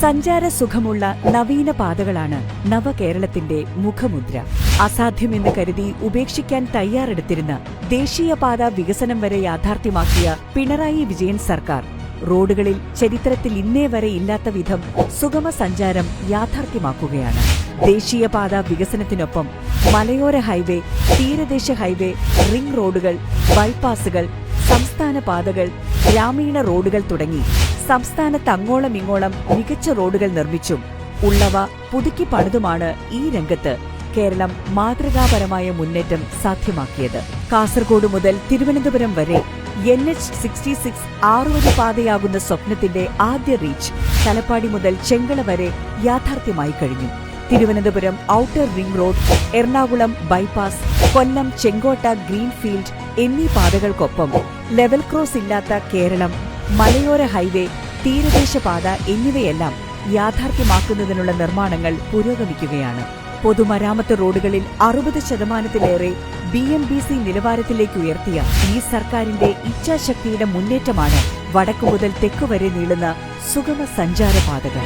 സഞ്ചാര സുഖമുള്ള നവീന പാതകളാണ് നവകേരളത്തിന്റെ മുഖമുദ്ര. അസാധ്യമെന്ന് കരുതി ഉപേക്ഷിക്കാൻ തയ്യാറെടുത്തിരുന്ന ദേശീയപാത വികസനം വരെ യാഥാർത്ഥ്യമാക്കിയ പിണറായി വിജയൻ സർക്കാർ റോഡുകളിൽ ചരിത്രത്തിൽ ഇന്നേ വരെ ഇല്ലാത്ത വിധം സുഗമ സഞ്ചാരം യാഥാർത്ഥ്യമാക്കുകയാണ്. ദേശീയപാത വികസനത്തിനൊപ്പം മലയോര ഹൈവേ, തീരദേശ ഹൈവേ, റിംഗ് റോഡുകൾ, ബൈപ്പാസുകൾ, സംസ്ഥാന പാതകൾ, ഗ്രാമീണ റോഡുകൾ തുടങ്ങി സംസ്ഥാനത്ത് അങ്ങോളം ഇങ്ങോളം മികച്ച റോഡുകൾ നിർമ്മിച്ചും ഉള്ളവ പുതുക്കി പണിതുമാണ് ഈ രംഗത്ത് കേരളം മാതൃകാപരമായ മുന്നേറ്റം സാധ്യമാക്കിയത്. കാസർഗോഡ് മുതൽ തിരുവനന്തപുരം വരെ NH-66 ആറുവരി പാതയാകുന്ന സ്വപ്നത്തിന്റെ ആദ്യ റീച്ച് തലപ്പാടി മുതൽ ചെങ്കള വരെ യാഥാർത്ഥ്യമായി കഴിഞ്ഞു. Thiruvananthapuram outer ring road, Ernakulam bypass, Kollam Chenkotta greenfield എന്നീ പാതകൾക്കൊപ്പം ലെവൽ ക്രോസ് ഇല്ലാത്ത കേരളം, മലയോര ഹൈവേ, തീരദേശ പാത എന്നിവയെല്ലാം യാഥാർത്ഥ്യമാക്കുന്നതിനുള്ള നിർമ്മാണങ്ങൾ പുരോഗമിക്കുകയാണ്. പൊതുമരാമത്ത് റോഡുകളിൽ 60% BMBC നിലവാരത്തിലേക്ക് ഉയർത്തിയ ഈ സർക്കാരിന്റെ ഇച്ഛാശക്തിയുടെ മുന്നേറ്റമാണ് വടക്കു മുതൽ തെക്കുവരെ നീളുന്ന സുഗമ സഞ്ചാര പാതകൾ.